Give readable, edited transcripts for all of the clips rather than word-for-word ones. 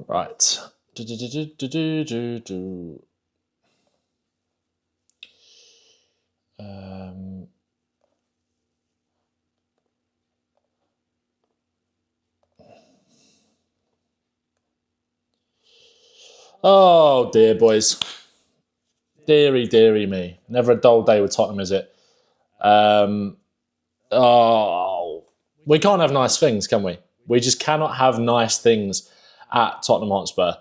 Right. Oh dear, boys. Deary me. Never a dull day with Tottenham, is it? We can't have nice things, can we? We just cannot have nice things at Tottenham Hotspur.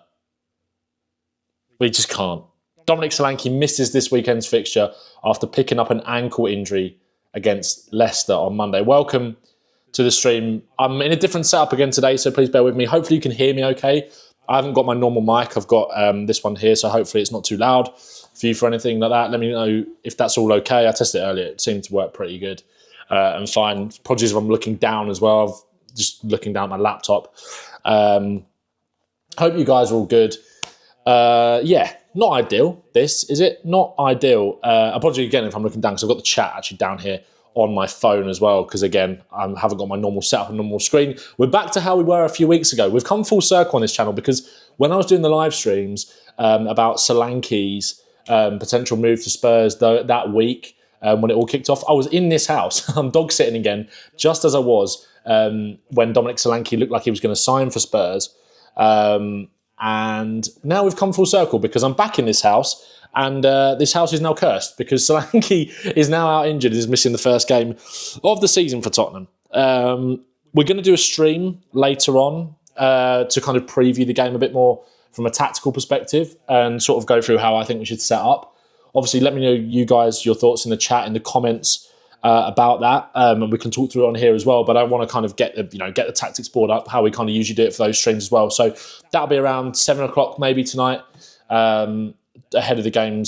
We just can't. Dominic Solanke misses this weekend's fixture after picking up an ankle injury against Leicester on Monday. Welcome to the stream. I'm in a different setup again today, so please bear with me. Hopefully you can hear me okay. I haven't got my normal mic. I've got this one here, so hopefully it's not too loud for you for anything like that. Let me know if that's all okay. I tested it earlier. It seemed to work pretty good and fine. Apologies if I'm looking down as well. I'm just looking down at my laptop. Hope you guys are all good. Yeah, not ideal, this, is it? Not ideal. Apologies again if I'm looking down, because I've got the chat actually down here on my phone as well, because again, I haven't got my normal setup and normal screen. We're back to how we were a few weeks ago. We've come full circle on this channel, because when I was doing the live streams about Solanke's potential move to Spurs that week, when it all kicked off, I was in this house. I'm dog sitting again, just as I was when Dominic Solanke looked like he was going to sign for Spurs. And now we've come full circle, because I'm back in this house, and this house is now cursed, because Solanke is now out injured. He's missing the first game of the season for Tottenham. We're going to do a stream later on to kind of preview the game a bit more from a tactical perspective and sort of go through how I think we should set up. Obviously, let me know you guys your thoughts in the chat, in the comments about that, and we can talk through it on here as well. But I want to kind of get the tactics board up, how we kind of usually do it for those streams as well. So that'll be around 7 o'clock maybe tonight, ahead of the game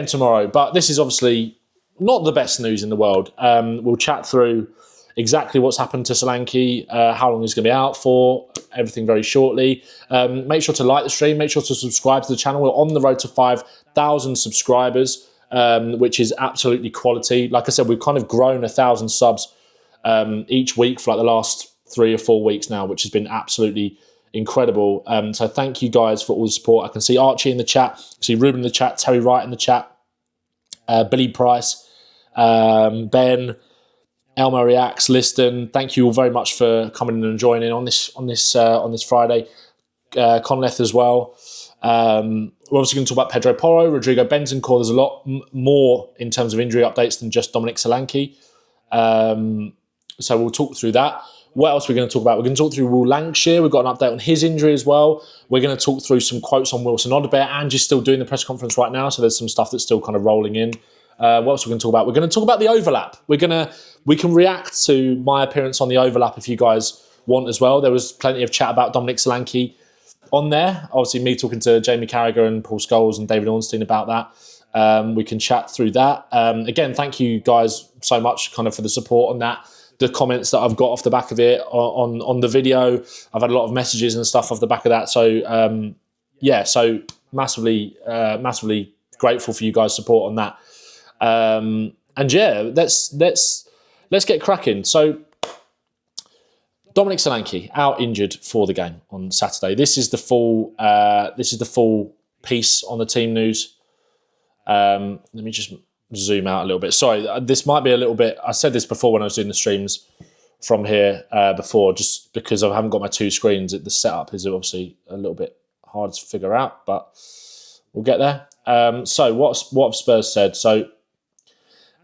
tomorrow. But this is obviously not the best news in the world. We'll chat through exactly what's happened to Solanke, how long he's going to be out for, everything very shortly. Make sure to like the stream, make sure to subscribe to the channel. We're on the road to 5,000 subscribers, which is absolutely quality. Like I said, we've kind of grown 1,000 subs each week for like the last 3 or 4 weeks now, which has been absolutely incredible. So thank you guys for all the support. I can see Archie in the chat, I see Ruben in the chat, Terry Wright in the chat, Billy Price, Ben, Elmer Reacts, Liston. Thank you all very much for coming in and joining on this Friday. Conleth as well. We're obviously going to talk about Pedro Porro, Rodrigo Bentancur. There's a lot more in terms of injury updates than just Dominic Solanke. So we'll talk through that. What else are we going to talk about? We're going to talk through Will Lancashire. We've got an update on his injury as well. We're going to talk through some quotes on Wilson Odobert. Angie's still doing the press conference right now, so there's some stuff that's still kind of rolling in. What else are we going to talk about? We're going to talk about the overlap. We can react to my appearance on the overlap if you guys want as well. There was plenty of chat about Dominic Solanke on there. Obviously, me talking to Jamie Carragher and Paul Scholes and David Ornstein about that. We can chat through that. Again, thank you guys so much kind of for the support on that. The comments that I've got off the back of it on the video. I've had a lot of messages and stuff off the back of that. So, yeah, so massively grateful for you guys' support on that. And yeah, let's get cracking. So Dominic Solanke out injured for the game on Saturday. This is the full piece on the team news. Let me just zoom out a little bit. Sorry, this might be a little bit. I said this before when I was doing the streams from here before, just because I haven't got my two screens. The setup is obviously a little bit hard to figure out, but we'll get there. So what have Spurs said? So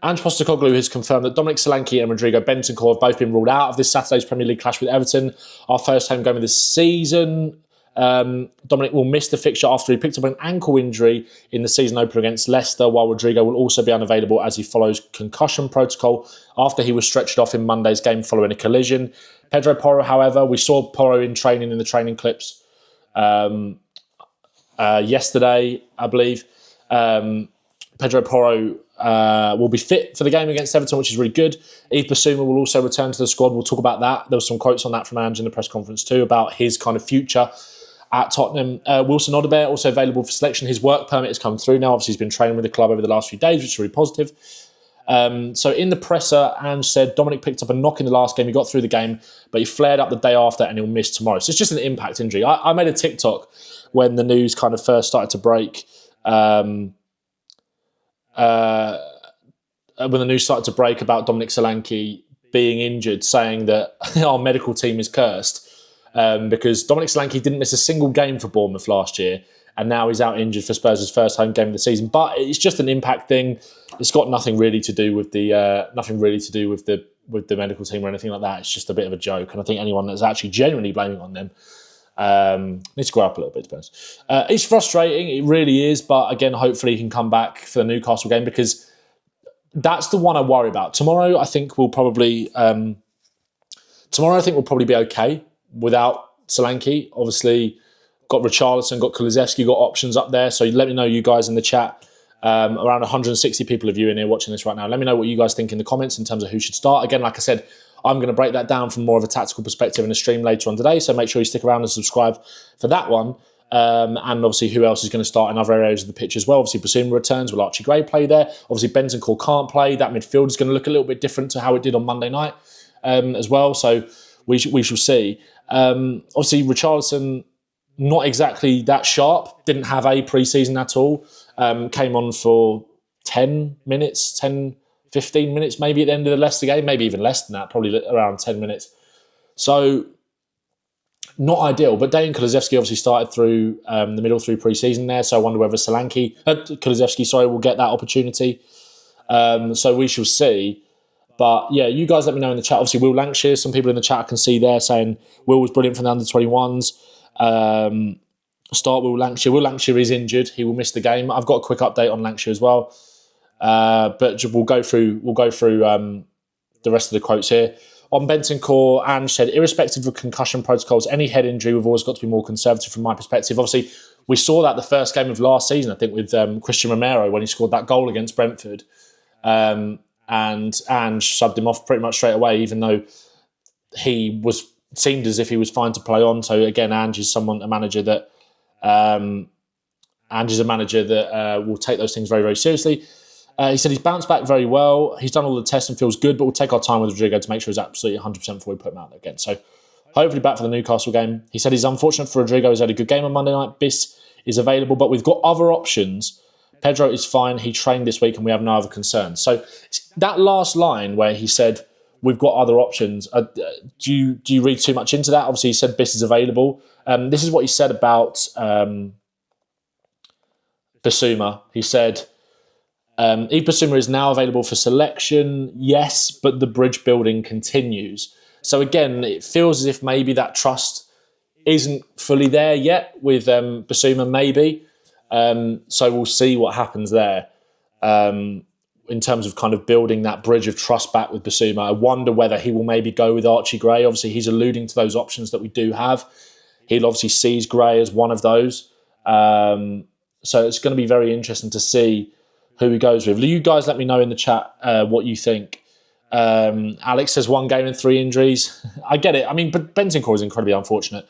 Ange Postecoglou has confirmed that Dominic Solanke and Rodrigo Bentancur have both been ruled out of this Saturday's Premier League clash with Everton, our first home game of the season. Dominic will miss the fixture after he picked up an ankle injury in the season opener against Leicester, while Rodrigo will also be unavailable as he follows concussion protocol after he was stretched off in Monday's game following a collision. Pedro Porro, however, we saw Porro in training in the training clips yesterday, I believe. Pedro Porro will be fit for the game against Everton, which is really good. Yves Bissouma will also return to the squad. We'll talk about that. There were some quotes on that from Ange in the press conference too about his kind of future at Tottenham. Wilson Odobert also available for selection. His work permit has come through now. Obviously, he's been training with the club over the last few days, which is really positive. So in the presser, Ange said Dominic picked up a knock in the last game. He got through the game, but he flared up the day after and he'll miss tomorrow. So it's just an impact injury. I made a TikTok when the news kind of first started to break. When the news started to break about Dominic Solanke being injured, saying that our medical team is cursed because Dominic Solanke didn't miss a single game for Bournemouth last year, and now he's out injured for Spurs' first home game of the season. But it's just an impact thing. It's got nothing really to do with the medical team or anything like that. It's just a bit of a joke, and I think anyone that's actually genuinely blaming on them needs to grow up a little bit, to be honest. It's frustrating, it really is, but again, hopefully he can come back for the Newcastle game because that's the one I worry about. Tomorrow, I think we'll probably be okay without Solanke. Obviously, got Richarlison, got Kulusevski, got options up there. So let me know, you guys in the chat. Around 160 people of you in here watching this right now. Let me know what you guys think in the comments in terms of who should start. Again, like I said, I'm going to break that down from more of a tactical perspective in a stream later on today. So make sure you stick around and subscribe for that one. And obviously, who else is going to start in other areas of the pitch as well? Obviously, Basuma returns. Will Archie Gray play there? Obviously, Bentancur can't play. That midfield is going to look a little bit different to how it did on Monday night as well. So we shall see. Obviously, Richarlison, not exactly that sharp. Didn't have a pre-season at all. Came on for 10 minutes, 10, 15 minutes maybe at the end of the Leicester game. Maybe even less than that, probably around 10 minutes. So not ideal, but Dane Kulusevski obviously started through the middle through pre-season there, so I wonder whether Kulusevski will get that opportunity. So we shall see. But yeah, you guys let me know in the chat. Obviously, Will Lancashire, some people in the chat I can see there saying Will was brilliant for the under-21s. Start Will Lancashire. Will Lancashire is injured. He will miss the game. I've got a quick update on Lancashire as well. But we'll go through the rest of the quotes here. On Bentancur, Ange said, irrespective of concussion protocols, any head injury, we've always got to be more conservative from my perspective. Obviously, we saw that the first game of last season, I think, with Christian Romero when he scored that goal against Brentford. And Ange subbed him off pretty much straight away, even though he seemed as if he was fine to play on. So again, Ange is a manager that will take those things very, very seriously. He said he's bounced back very well. He's done all the tests and feels good, but we'll take our time with Rodrigo to make sure he's absolutely 100% before we put him out there again. So hopefully back for the Newcastle game. He said he's unfortunate for Rodrigo. He's had a good game on Monday night. Biss is available, but we've got other options. Pedro is fine. He trained this week and we have no other concerns. So that last line where he said we've got other options, do you read too much into that? Obviously, he said Biss is available. This is what he said about Basuma. He said, Yves Basuma is now available for selection, yes, but the bridge building continues. So again, it feels as if maybe that trust isn't fully there yet with Basuma, maybe. So we'll see what happens there in terms of kind of building that bridge of trust back with Basuma. I wonder whether he will maybe go with Archie Gray. Obviously, he's alluding to those options that we do have. He'll obviously sees Gray as one of those. So it's going to be very interesting to see who he goes with. You guys let me know in the chat what you think. Alex says 1 game and 3 injuries. I get it. I mean, but Bentancur is incredibly unfortunate.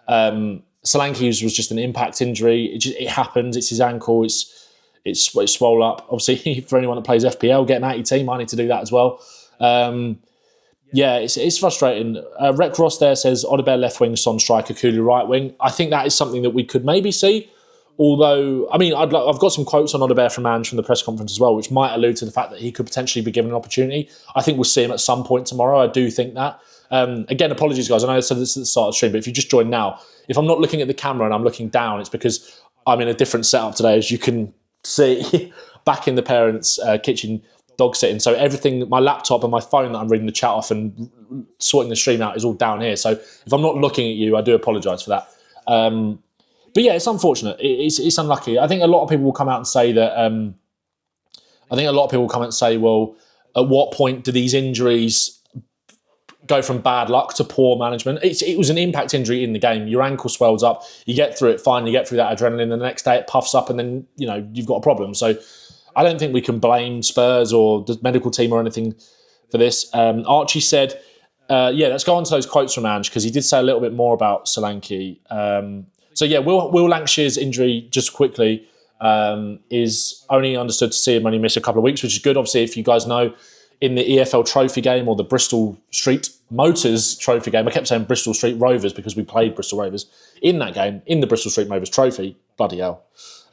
Solanke's was just an impact injury. It happens. It's his ankle. It's swole up. Obviously, for anyone that plays FPL, getting out your team, I need to do that as well. Yeah, it's frustrating. Rec Ross there says Odobert left wing, Son striker, Kulu right wing. I think that is something that we could maybe see. Although, I mean, I've got some quotes on Odobert from Ange from the press conference as well, which might allude to the fact that he could potentially be given an opportunity. I think we'll see him at some point tomorrow. I do think that. Again, apologies, guys. I know I said this at the start of the stream, but if you just joined now, if I'm not looking at the camera and I'm looking down, it's because I'm in a different setup today, as you can see, back in the parents' kitchen dog sitting. So everything, my laptop and my phone that I'm reading the chat off and sorting the stream out is all down here. So if I'm not looking at you, I do apologise for that. But yeah, it's unfortunate. It's unlucky. I think a lot of people will come out and say that. Well, at what point do these injuries go from bad luck to poor management? It was an impact injury in the game. Your ankle swells up. You get through it fine. You get through that adrenaline. The next day it puffs up, and then you've got a problem. So I don't think we can blame Spurs or the medical team or anything for this. Archie said, let's go on to those quotes from Ange, because he did say a little bit more about Solanke. So yeah, Will Lancashire's injury, just quickly, is only understood to see him only miss a couple of weeks, which is good. Obviously, if you guys know, in the EFL Trophy game or the Bristol Street Motors Trophy game, I kept saying Bristol Street Rovers because we played Bristol Rovers in that game, in the Bristol Street Rovers Trophy. Bloody hell,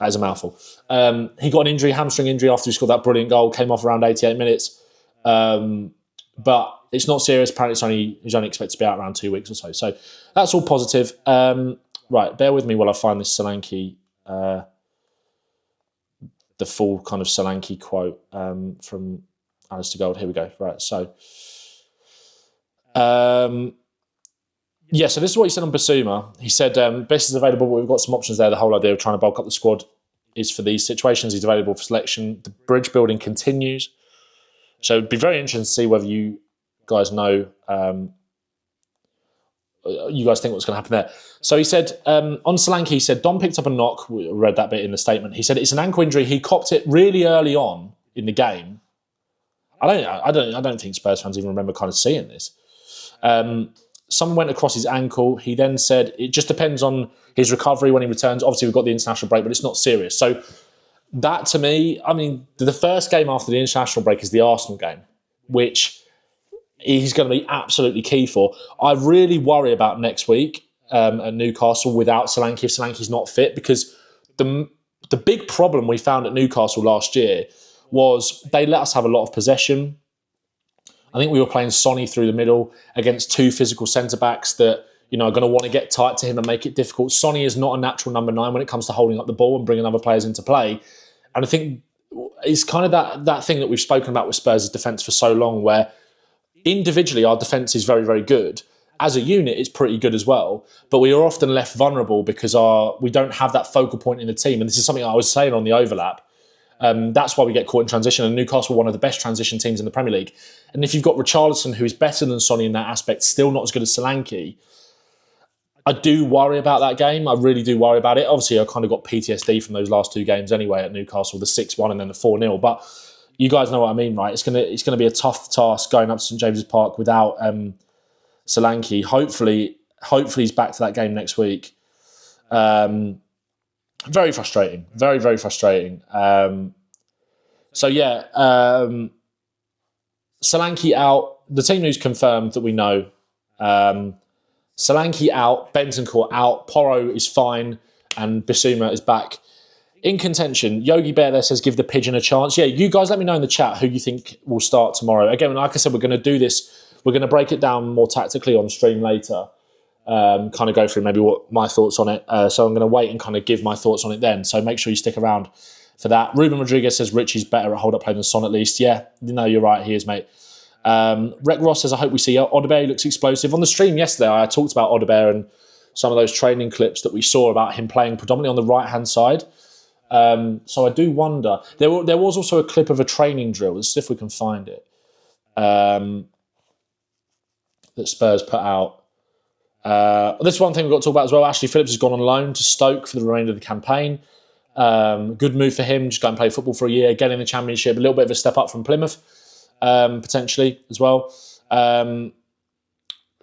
that is a mouthful. He got an injury, hamstring injury, after he scored that brilliant goal, came off around 88 minutes. But it's not serious. Apparently, he's only expected to be out around 2 weeks or so. So that's all positive. Right, bear with me while I find this Solanke, the full kind of Solanke quote from Alistair Gold. Here we go. Right, so so this is what he said on Basuma. He said, Best is available, but we've got some options there. The whole idea of trying to bulk up the squad is for these situations. He's available for selection. The bridge building continues. So it'd be very interesting to see whether you guys know, you guys think what's going to happen there. So he said, on Solanke, he said, Don picked up a knock. We read that bit in the statement. He said it's an ankle injury. He copped it really early on in the game. I don't think Spurs fans even remember kind of seeing this. Someone went across his ankle. He then said it just depends on his recovery when he returns. Obviously, we've got the international break, but it's not serious. So that, to me, I mean, the first game after the international break is the Arsenal game, which he's going to be absolutely key for. I really worry about next week at Newcastle without Solanke, if Solanke's not fit, because the big problem we found at Newcastle last year was they let us have a lot of possession. I think we were playing Sonny through the middle against two physical centre-backs that, you know, are going to want to get tight to him and make it difficult. Sonny is not a natural number 9 when it comes to holding up the ball and bringing other players into play. And I think it's kind of that thing that we've spoken about with Spurs' defence for so long, where individually our defence is very, very good. As a unit, it's pretty good as well. But we are often left vulnerable because we don't have that focal point in the team. And this is something I was saying on the overlap. That's why we get caught in transition. And Newcastle are one of the best transition teams in the Premier League. And if you've got Richarlison, who is better than Sonny in that aspect, still not as good as Solanke, I do worry about that game. I really do worry about it. Obviously, I kind of got PTSD from those last two games anyway at Newcastle, the 6-1 and then the 4-0. But you guys know what I mean, right? It's gonna be a tough task going up to St James's Park without Solanke. Hopefully he's back to that game next week. Very frustrating. Very, very frustrating. Solanke out. The team news confirmed that we know. Solanke out, Bentancur out, Porro is fine, and Basuma is back in contention. Yogi Bear there says, give the Pigeon a chance. Yeah, you guys let me know in the chat who you think will start tomorrow. Again, like I said, we're going to do this. We're going to break it down more tactically on stream later. Kind of go through maybe what my thoughts on it. So I'm going to wait and kind of give my thoughts on it then. So make sure you stick around for that. Ruben Rodriguez says Richie's better at hold-up play than Son at least. Yeah, no, you're right. He is, mate. Rec Ross says, I hope we see Odobert. He looks explosive. On the stream yesterday, I talked about Odobert and some of those training clips that we saw about him playing predominantly on the right-hand side. So I do wonder. There was also a clip of a training drill. Let's see if we can find it. That Spurs put out. This is one thing we've got to talk about as well. Ashley Phillips has gone on loan to Stoke for the remainder of the campaign. Good move for him. Just go and play football for a year, get in the Championship. A little bit of a step up from Plymouth. Potentially as well.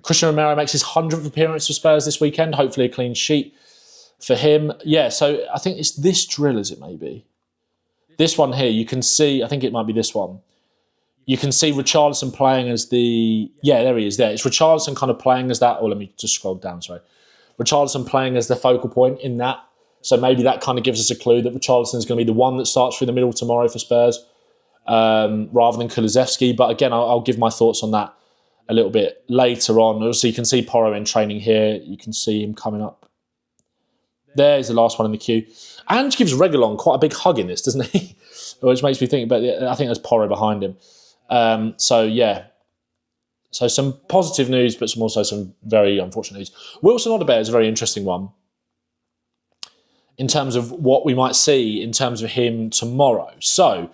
Christian Romero makes his 100th appearance for Spurs this weekend. Hopefully a clean sheet for him. Yeah, so I think it's this drill, is it maybe? This one here, you can see, I think it might be this one. You can see Richarlison playing as the... Yeah, there he is there. It's Richarlison kind of playing as that... Oh, let me just scroll down, sorry. Richarlison playing as the focal point in that. So maybe that kind of gives us a clue that Richarlison is going to be the one that starts through the middle tomorrow for Spurs. Rather than Kulusevski. But again, I'll give my thoughts on that a little bit later on. Also, you can see Porro in training here. You can see him coming up. There's the last one in the queue. And gives Reguilon quite a big hug in this, doesn't he? Which makes me think, but I think there's Porro behind him. So some positive news, but also some very unfortunate news. Wilson Odobert is a very interesting one in terms of what we might see in terms of him tomorrow. So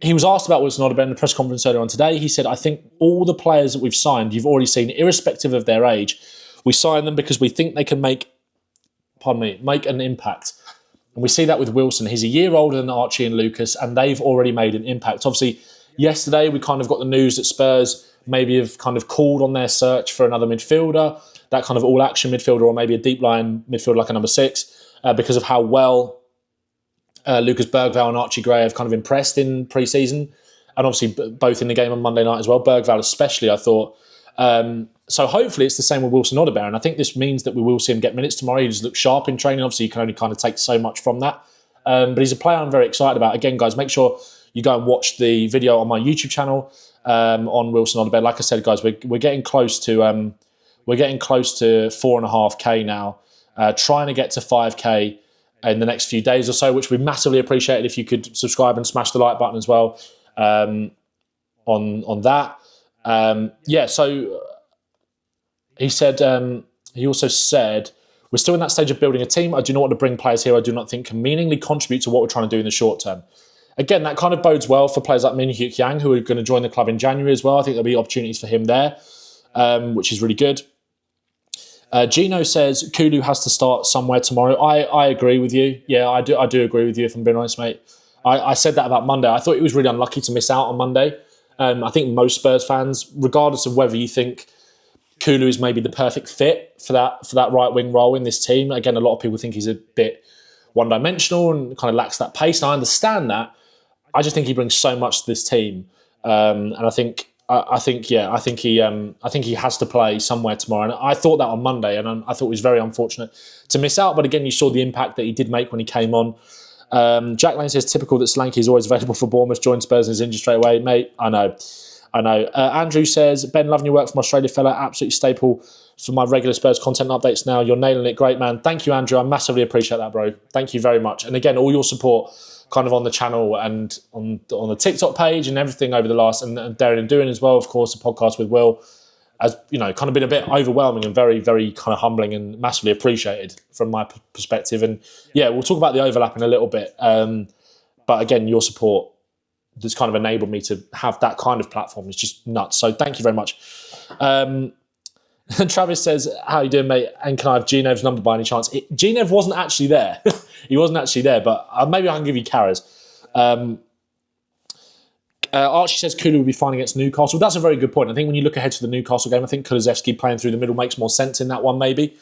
he was asked about Wilson Odobert in the press conference earlier on today. He said, I think all the players that we've signed, you've already seen, irrespective of their age, we sign them because we think they can make an impact. And we see that with Wilson. He's a year older than Archie and Lucas, and they've already made an impact. Obviously, yesterday we kind of got the news that Spurs maybe have kind of called on their search for another midfielder, that kind of all-action midfielder, or maybe a deep line midfielder like a number 6, because of how well Lucas Bergvall and Archie Gray have kind of impressed in pre-season, and obviously both in the game on Monday night as well. Bergvall especially, I thought. So hopefully it's the same with Wilson Odobert, and I think this means that we will see him get minutes tomorrow. He just looks sharp in training. Obviously, you can only kind of take so much from that. But he's a player I'm very excited about. Again, guys, make sure you go and watch the video on my YouTube channel on Wilson Odobert. Like I said, guys, we're getting close to 4.5K now. Trying to get to 5K in the next few days or so, which we'd massively appreciate it if you could subscribe and smash the like button as well on that. So he said. He also said, we're still in that stage of building a team. I do not want to bring players here I do not think can meaningfully contribute to what we're trying to do in the short term. Again, that kind of bodes well for players like Min Hyuk Yang, who are going to join the club in January as well. I think there'll be opportunities for him there, which is really good. Gino says Kulu has to start somewhere tomorrow. I agree with you. Yeah, I do agree with you, if I'm being honest, mate. I said that about Monday. I thought he was really unlucky to miss out on Monday. I think most Spurs fans, regardless of whether you think Kulu is maybe the perfect fit for that right wing role in this team. Again, a lot of people think he's a bit one-dimensional and kind of lacks that pace. And I understand that. I just think he brings so much to this team, and I think he has to play somewhere tomorrow. And I thought that on Monday, and I thought it was very unfortunate to miss out. But again, you saw the impact that he did make when he came on. Jack Lane says, typical that Solanke is always available for Bournemouth, joined Spurs and is injured straight away. Mate, I know. Andrew says, Ben, loving your work from Australia, fella. Absolutely staple for my regular Spurs content updates now. You're nailing it. Great, man. Thank you, Andrew. I massively appreciate that, bro. Thank you very much. And again, all your support kind of on the channel and on the TikTok page and everything over the last, and Daring and Doing as well, of course, the podcast with Will, has, you know, kind of been a bit overwhelming and very, very kind of humbling and massively appreciated from my perspective. And yeah, we'll talk about the overlap in a little bit. But again, your support that's kind of enabled me to have that kind of platform is just nuts. So thank you very much. Travis says, how you doing, mate? And can I have Ginev's number by any chance? Ginev wasn't actually there. He wasn't actually there, but maybe I can give you Kara's. Archie says Kulu will be fine against Newcastle. That's a very good point. I think when you look ahead to the Newcastle game, I think Kulusevski playing through the middle makes more sense in that one, maybe.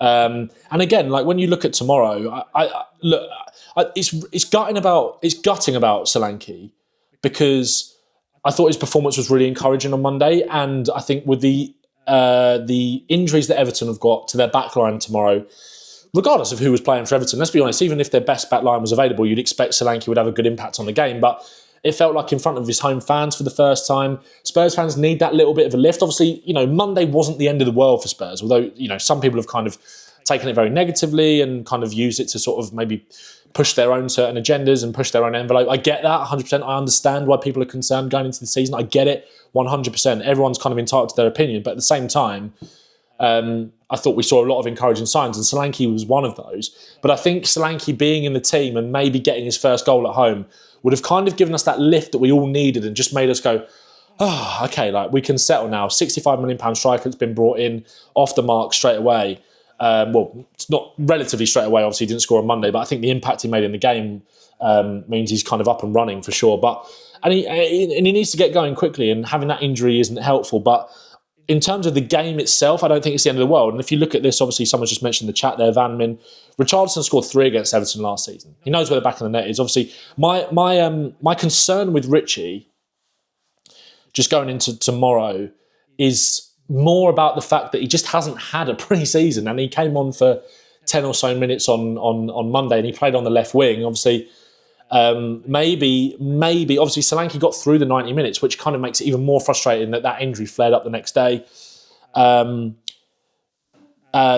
And again, like when you look at tomorrow, it's gutting about Solanke, because I thought his performance was really encouraging on Monday, and I think with the injuries that Everton have got to their backline tomorrow, regardless of who was playing for Everton, let's be honest, even if their best backline was available, you'd expect Solanke would have a good impact on the game. But it felt like in front of his home fans for the first time. Spurs fans need that little bit of a lift. Obviously, you know, Monday wasn't the end of the world for Spurs, although, you know, some people have kind of taken it very negatively and kind of used it to sort of maybe push their own certain agendas and push their own envelope. I get that 100%. I understand why people are concerned going into the season. I get it 100%. Everyone's kind of entitled to their opinion. But at the same time, I thought we saw a lot of encouraging signs, and Solanke was one of those. But I think Solanke being in the team and maybe getting his first goal at home would have kind of given us that lift that we all needed and just made us go, oh, okay, like we can settle now. £65 million striker that's been brought in off the mark straight away. Well, it's not relatively straight away. Obviously, he didn't score on Monday, but I think the impact he made in the game means he's kind of up and running for sure. And he needs to get going quickly, and having that injury isn't helpful. But in terms of the game itself, I don't think it's the end of the world. And if you look at this, obviously, someone's just mentioned the chat there, Van Min. Richarlison scored 3 against Everton last season. He knows where the back of the net is. Obviously, my concern with Richie, just going into tomorrow, is more about the fact that he just hasn't had a pre-season, and he came on for 10 or so minutes on Monday, and he played on the left wing. Obviously, maybe obviously Solanke got through the 90 minutes, which kind of makes it even more frustrating that injury flared up the next day.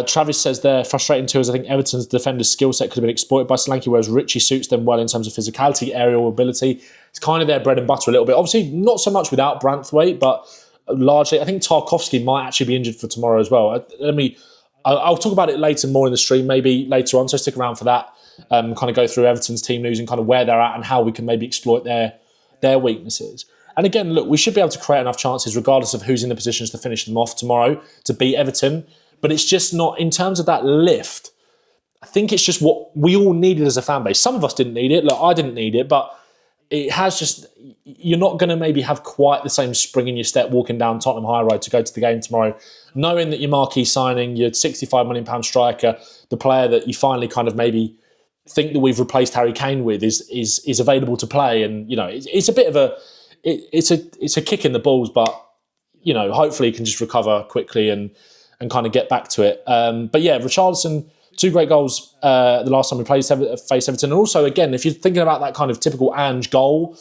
Travis says they're frustrating too, as I think Everton's defender's skill set could have been exploited by Solanke, whereas Richie suits them well in terms of physicality, aerial ability. It's kind of their bread and butter a little bit. Obviously, not so much without Branthwaite, but largely, I think Tarkowski might actually be injured for tomorrow as well. I'll talk about it later, more in the stream, maybe later on, so stick around for that. Kind of go through Everton's team news and kind of where they're at and how we can maybe exploit their weaknesses. And again, look, we should be able to create enough chances regardless of who's in the positions to finish them off tomorrow to beat Everton. But it's just not, in terms of that lift, I think it's just what we all needed as a fan base. Some of us didn't need it. Look, I didn't need it, but it has just, you're not going to maybe have quite the same spring in your step walking down Tottenham High Road to go to the game tomorrow, knowing that your marquee signing, your £65 million striker, the player that you finally kind of maybe think that we've replaced Harry Kane with is available to play, and it's a bit of it's a kick in the balls, but hopefully he can just recover quickly and kind of get back to it. But yeah, Richarlison, 2 great goals the last time we faced Everton, and also again, if you're thinking about that kind of typical Ange goal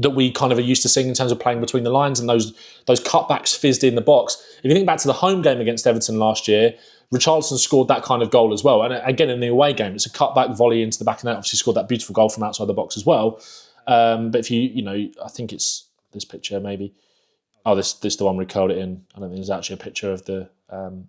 that we kind of are used to seeing in terms of playing between the lines and those cutbacks fizzed in the box. If you think back to the home game against Everton last year, Richarlison scored that kind of goal as well. And again, in the away game, it's a cutback volley into the back of the net. Obviously scored that beautiful goal from outside the box as well. But if I think it's this picture maybe. Oh, this the one where he curled it in. I don't think there's actually a picture of the one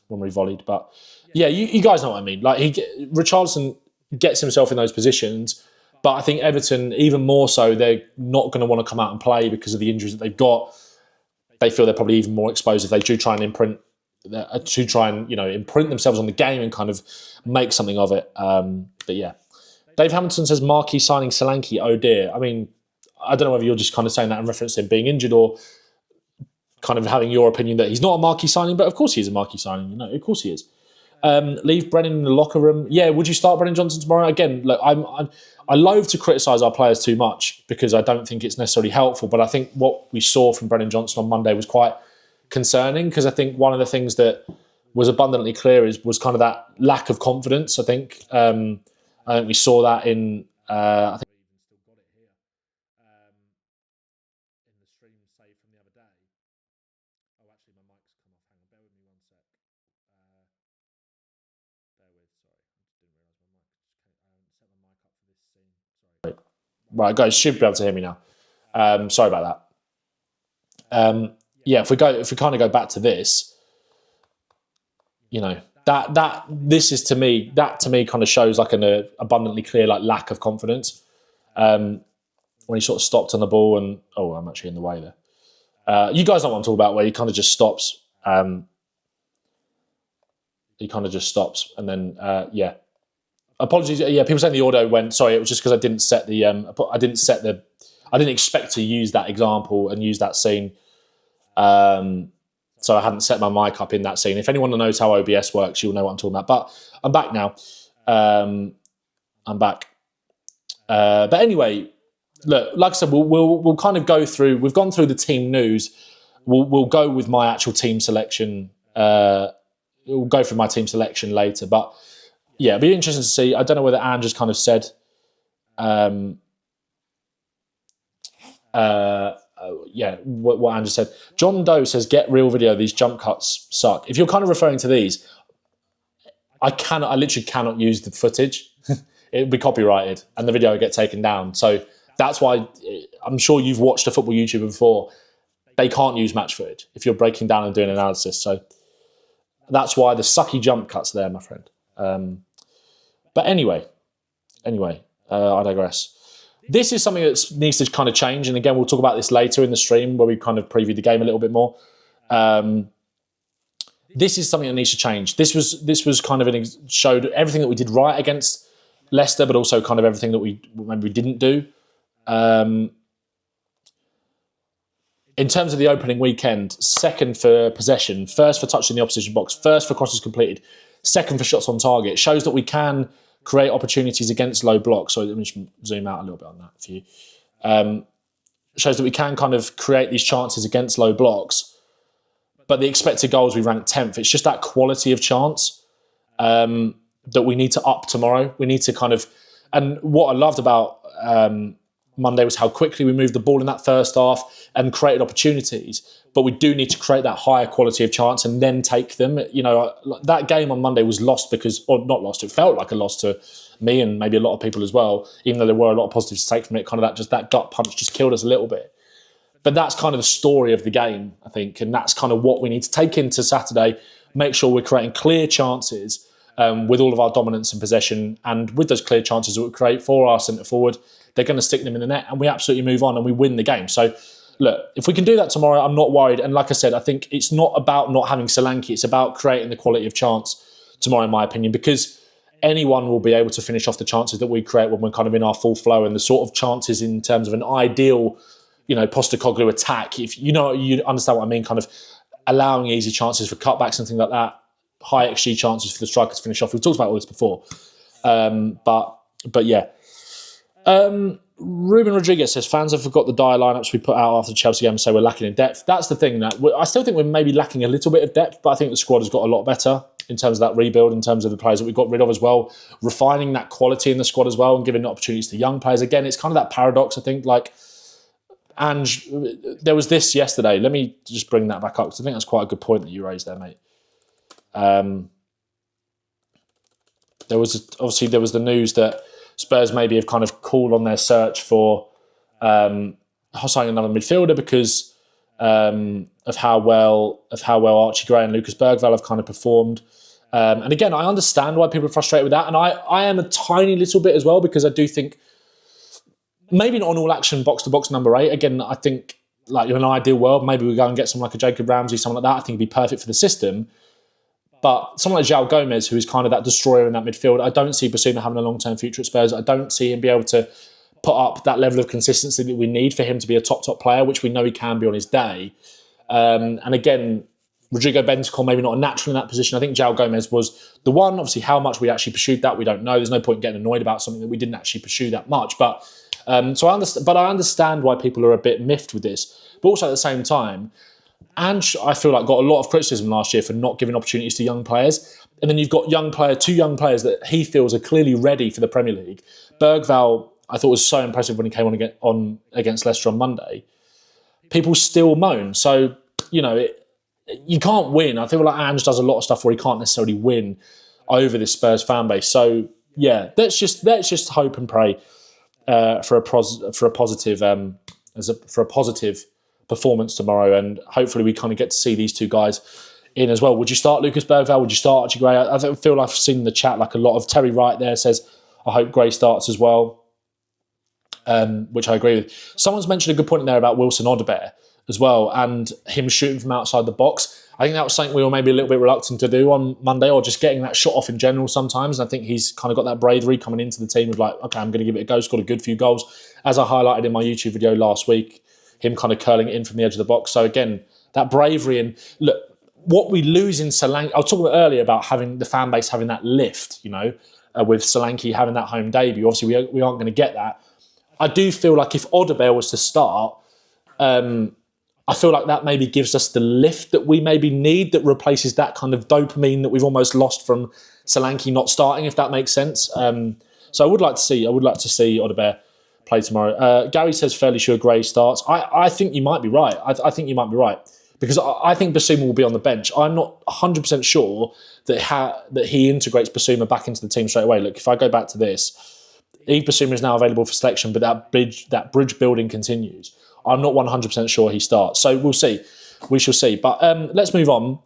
where he volleyed. But yeah, you guys know what I mean. Like Richarlison gets himself in those positions. But I think Everton, even more so, they're not going to want to come out and play because of the injuries that they've got. They feel they're probably even more exposed if they do try and imprint themselves on the game and kind of make something of it. But yeah, Dave Hamilton says marquee signing Solanke. Oh dear. I mean, I don't know whether you're just kind of saying that in reference to him being injured or kind of having your opinion that he's not a marquee signing. But of course he is a marquee signing. Of course he is. Leave Brennan in the locker room. Yeah, would you start Brennan Johnson tomorrow? Again, look, I loathe to criticise our players too much because I don't think it's necessarily helpful. But I think what we saw from Brennan Johnson on Monday was quite concerning, because I think one of the things that was abundantly clear was kind of that lack of confidence. I think we saw that in I think right, guys should be able to hear me now. Sorry about that. Yeah, if we kind of go back to this, this to me kind of shows like an abundantly clear like lack of confidence. When he sort of stopped on the ball and I'm actually in the way there. You guys know what I'm talking about, where he kind of just stops. He kind of just stops, and then yeah. Apologies. Yeah, people saying the audio went. Sorry, it was just because I didn't set the. I didn't expect to use that example and use that scene. So I hadn't set my mic up in that scene. If anyone knows how OBS works, you'll know what I'm talking about. But I'm back now. I'm back. But anyway, look, like I said, we'll kind of go through. We've gone through the team news. We'll go with my actual team selection. We'll go through my team selection later, but. Yeah, it'd be interesting to see. I don't know whether Anne just kind of said, what Anne just said. John Doe says, get real video. These jump cuts suck. If you're kind of referring to these, I literally cannot use the footage. It would be copyrighted and the video would get taken down. So that's why I'm sure you've watched a football YouTuber before. They can't use match footage if you're breaking down and doing analysis. So that's why the sucky jump cuts there, my friend. But anyway, I digress. This is something that needs to kind of change, and again, we'll talk about this later in the stream where we kind of preview the game a little bit more. This is something that needs to change. This was kind of showed everything that we did right against Leicester, but also kind of everything that we didn't do. In terms of the opening weekend, second for possession, first for touch in the opposition box, first for crosses completed, second for shots on target. It shows that we can create opportunities against low blocks. So let me just zoom out a little bit on that for you. Shows that we can kind of create these chances against low blocks, but the expected goals we rank 10th. It's just that quality of chance that we need to up tomorrow. We need to kind of, and what I loved about Monday was how quickly we moved the ball in that first half and created opportunities. But we do need to create that higher quality of chance and then take them. You know, that game on Monday was lost because, or not lost, it felt like a loss to me and maybe a lot of people as well, even though there were a lot of positives to take from it. Kind of that gut punch just killed us a little bit. But that's kind of the story of the game, I think. And that's kind of what we need to take into Saturday, make sure we're creating clear chances with all of our dominance and possession. And with those clear chances that we create for our centre forward, they're going to stick them in the net and we absolutely move on and we win the game. So, look, if we can do that tomorrow, I'm not worried. And like I said, I think it's not about not having Solanke. It's about creating the quality of chance tomorrow, in my opinion, because anyone will be able to finish off the chances that we create when we're kind of in our full flow, and the sort of chances in terms of an ideal, Postecoglou attack. If you understand what I mean, kind of allowing easy chances for cutbacks and things like that. high XG chances for the striker to finish off. We've talked about all this before. But yeah. Ruben Rodriguez says, fans have forgot the dire lineups we put out after the Chelsea game and say we're lacking in depth. That's the thing. I still think we're maybe lacking a little bit of depth, but I think the squad has got a lot better in terms of that rebuild, in terms of the players that we got rid of as well, refining that quality in the squad as well and giving opportunities to young players. Again, it's kind of that paradox, I think, like, Ange, there was this yesterday. Let me just bring that back up because I think that's quite a good point that you raised there, mate. There was the news that Spurs maybe have kind of called on their search for signing another midfielder because of how well Archie Gray and Lucas Bergvall have kind of performed. And again, I understand why people are frustrated with that, and I am a tiny little bit as well, because I do think maybe not an all-action box-to-box number 8. Again, I think, like, in an ideal world, maybe we go and get someone like a Jacob Ramsey, someone like that. I think it'd be perfect for the system. But someone like João Gomez, who is kind of that destroyer in that midfield, I don't see Basuma having a long-term future at Spurs. I don't see him be able to put up that level of consistency that we need for him to be a top player, which we know he can be on his day. And again, Rodrigo Bentancur, maybe not a natural in that position. I think João Gomez was the one. Obviously, how much we actually pursued that, we don't know. There's no point in getting annoyed about something that we didn't actually pursue that much. But so I understand why people are a bit miffed with this. But also at the same time, Ange, I feel like, got a lot of criticism last year for not giving opportunities to young players. And then you've got two young players that he feels are clearly ready for the Premier League. Bergvall, I thought, was so impressive when he came on against Leicester on Monday. People still moan. So, you can't win. I feel like Ange does a lot of stuff where he can't necessarily win over this Spurs fan base. So, yeah, let's just hope and pray for a positive performance tomorrow, and hopefully we kind of get to see these two guys in as well. Would you start Lucas Bergvall? Would you start Archie Gray? I feel like I've seen in the chat like a lot of Terry Wright there says, I hope Gray starts as well, which I agree with. Someone's mentioned a good point in there about Wilson Odobert as well, and him shooting from outside the box. I think that was something we were maybe a little bit reluctant to do on Monday, or just getting that shot off in general sometimes. And I think he's kind of got that bravery coming into the team of like, okay, I'm going to give it a go. Scored a good few goals, as I highlighted in my YouTube video last week, him kind of curling it in from the edge of the box. So again, that bravery, and look, what we lose in Solanke, I was talking earlier about having the fan base having that lift, with Solanke having that home debut. Obviously, we aren't going to get that. I do feel like if Odobert was to start, I feel like that maybe gives us the lift that we maybe need, that replaces that kind of dopamine that we've almost lost from Solanke not starting, if that makes sense. So I would like to see Odobert play tomorrow. Gary says fairly sure Gray starts. I think you might be right. I think you might be right, because I think Basuma will be on the bench. I'm not 100% sure that he integrates Basuma back into the team straight away. Look, if I go back to this, Yves Basuma is now available for selection, but that bridge building continues. I'm not 100% sure he starts. So we'll see. We shall see. But let's move on.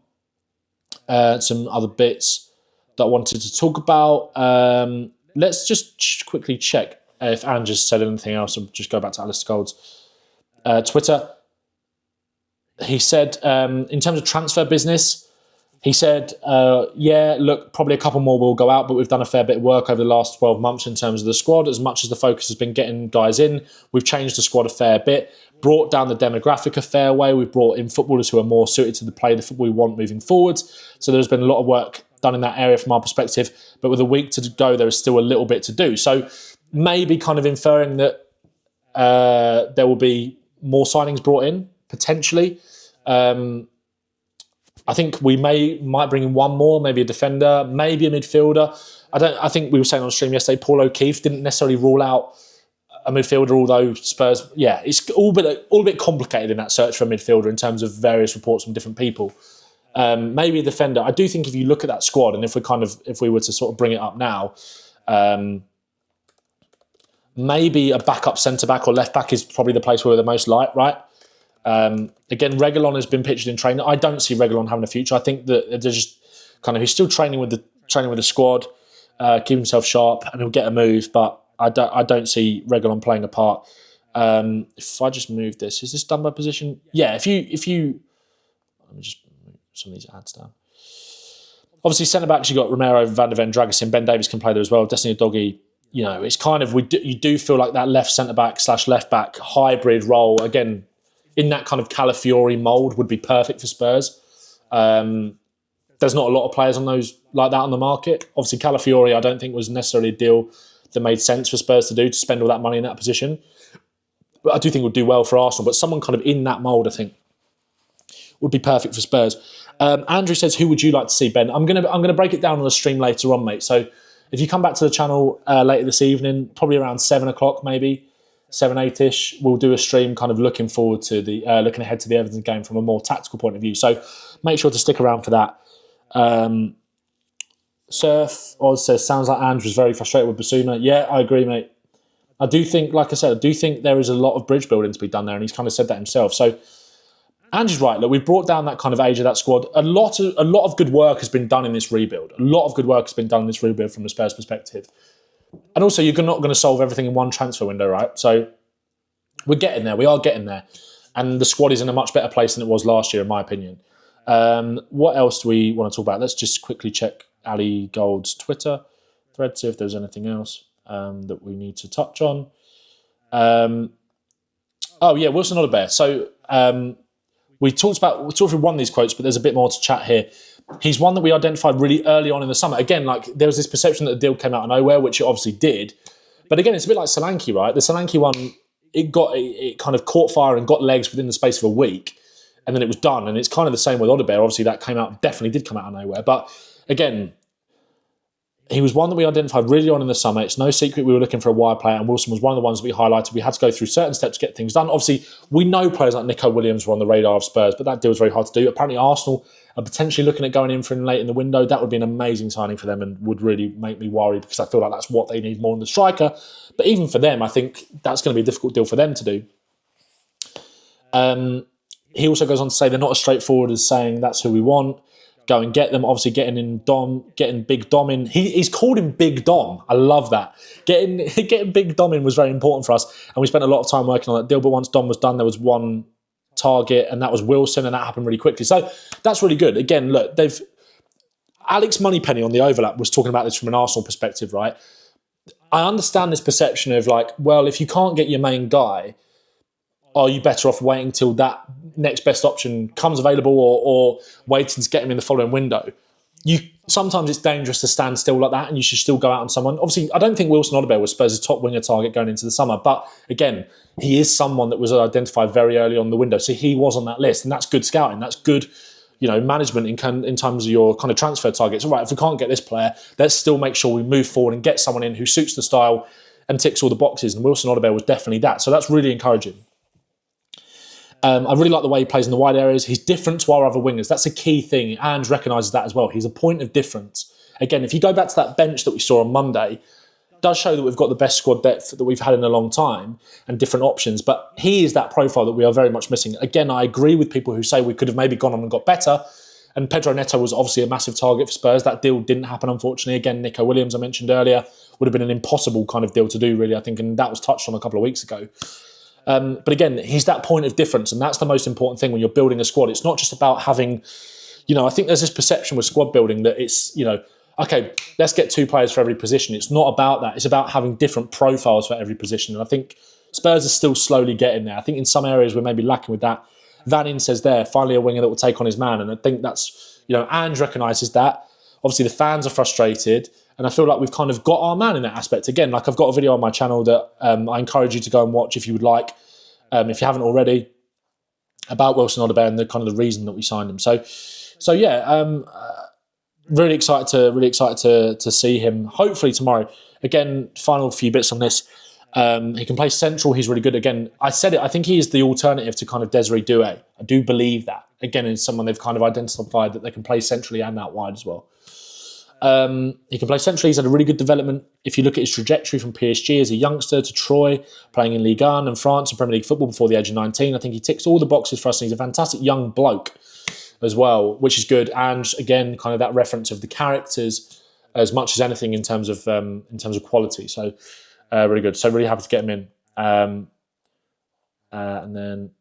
Some other bits that I wanted to talk about. Let's just quickly check if Ange has said anything else. I'll just go back to Alistair Gold's Twitter. He said, in terms of transfer business, he said, look, probably a couple more will go out, but we've done a fair bit of work over the last 12 months in terms of the squad. As much as the focus has been getting guys in, we've changed the squad a fair bit, brought down the demographic a fair way. We've brought in footballers who are more suited to the football we want moving forwards. So there's been a lot of work done in that area from our perspective, but with a week to go, there is still a little bit to do. So maybe kind of inferring that there will be more signings brought in, potentially. I think we might bring in one more, maybe a defender, maybe a midfielder. I think we were saying on stream yesterday, Paul O'Keefe didn't necessarily rule out a midfielder, although Spurs, it's all a bit complicated in that search for a midfielder in terms of various reports from different people. Maybe a defender. I do think if you look at that squad, and if we were to sort of bring it up now, maybe a backup centre back or left back is probably the place where we're the most light, right? Again, Reguilón has been pictured in training. I don't see Reguilón having a future. I think that they're just kind of, he's still training with the squad, keep himself sharp, and he'll get a move. But I don't see Reguilón playing a part. If I just move this, is this done by position? Yeah. If you, let me just move some of these ads down. Obviously, centre backs, you got Romero, Van der Ven, Dragusin, Ben Davies can play there as well. Destiny Doggy. It's kind of you do feel like that left centre back / left back hybrid role again, in that kind of Calafiori mould would be perfect for Spurs. there's not a lot of players on those like that on the market. Obviously, Calafiori, I don't think was necessarily a deal that made sense for Spurs to do, to spend all that money in that position. But I do think would do well for Arsenal. But someone kind of in that mould, I think, would be perfect for Spurs. Andrew says, who would you like to see, Ben? I'm gonna break it down on the stream later on, mate. So if you come back to the channel later this evening, probably around 7 o'clock, maybe 7, 8-ish, we'll do a stream kind of looking forward to the looking ahead to the Everton game from a more tactical point of view. So make sure to stick around for that. Surf Oz says, sounds like Andrew's very frustrated with Basuma. Yeah, I agree, mate. I do think, like I said, I do think there is a lot of bridge building to be done there, and he's kind of said that himself. So Andrew's right. Look, we've brought down that kind of age of that squad. A lot of good work has been done in this rebuild. A lot of good work has been done in this rebuild from the Spurs perspective. And also, you're not going to solve everything in one transfer window, right? So we're getting there. We are getting there. And the squad is in a much better place than it was last year, in my opinion. What else do we want to talk about? Let's just quickly check Ali Gold's Twitter thread, see if there's anything else that we need to touch on. Oh, yeah, Wilson Odobert. So we talked through one of these quotes, but there's a bit more to chat here. He's one that we identified really early on in the summer. Again, like there was this perception that the deal came out of nowhere, which it obviously did. But again, it's a bit like Solanke, right? The Solanke one, it kind of caught fire and got legs within the space of a week, and then it was done. And it's kind of the same with Odobert. Obviously, that definitely did come out of nowhere. But again, he was one that we identified really on in the summer. It's no secret we were looking for a wide player, and Wilson was one of the ones that we highlighted. We had to go through certain steps to get things done. Obviously, we know players like Nico Williams were on the radar of Spurs, but that deal was very hard to do. Apparently, Arsenal are potentially looking at going in for him late in the window. That would be an amazing signing for them and would really make me worried, because I feel like that's what they need more than the striker. But even for them, I think that's going to be a difficult deal for them to do. He also goes on to say they're not as straightforward as saying that's who we want. Go and get them. Obviously, getting Big Dom in. He's called him Big Dom. I love that. Getting Big Dom in was very important for us, and we spent a lot of time working on that deal. But once Dom was done, there was one target, and that was Wilson, and that happened really quickly. So that's really good. Again, look, Alex Moneypenny on the overlap was talking about this from an Arsenal perspective, right? I understand this perception of like, well, if you can't get your main guy, are you better off waiting till that next best option comes available, or waiting to get him in the following window? Sometimes it's dangerous to stand still like that, and you should still go out on someone. Obviously, I don't think Wilson Odobert was Spurs' top winger target going into the summer, but again, he is someone that was identified very early on the window, so he was on that list, and that's good scouting. That's good, management in terms of your kind of transfer targets. All right, if we can't get this player, let's still make sure we move forward and get someone in who suits the style and ticks all the boxes, and Wilson Odobert was definitely that. So that's really encouraging. I really like the way he plays in the wide areas. He's different to our other wingers. That's a key thing. And recognises that as well. He's a point of difference. Again, if you go back to that bench that we saw on Monday, it does show that we've got the best squad depth that we've had in a long time and different options. But he is that profile that we are very much missing. Again, I agree with people who say we could have maybe gone on and got better. And Pedro Neto was obviously a massive target for Spurs. That deal didn't happen, unfortunately. Again, Nico Williams, I mentioned earlier, would have been an impossible kind of deal to do, really, I think. And that was touched on a couple of weeks ago. But again, he's that point of difference, and that's the most important thing when you're building a squad. It's not just about having, I think there's this perception with squad building that it's, okay, let's get 2 players for every position. It's not about that. It's about having different profiles for every position. And I think Spurs are still slowly getting there. I think in some areas we're maybe lacking with that. Van In says there, finally a winger that will take on his man. And I think that's, Ange recognises that. Obviously the fans are frustrated. And I feel like we've kind of got our man in that aspect. Again, like I've got a video on my channel that I encourage you to go and watch if you would like, if you haven't already, about Wilson Odobert and the kind of the reason that we signed him. So yeah, really excited to see him. Hopefully tomorrow. Again, final few bits on this. He can play central. He's really good. Again, I said it. I think he is the alternative to kind of Desiree Doué. I do believe that. Again, it's someone they've kind of identified that they can play centrally and out wide as well. He can play centrally. He's had a really good development. If you look at his trajectory from PSG as a youngster to Troy, playing in Ligue 1 and France and Premier League football before the age of 19, I think he ticks all the boxes for us. And he's a fantastic young bloke as well, which is good. And again, kind of that reference of the characters as much as anything in terms of quality. So really good. So really happy to get him in. And then,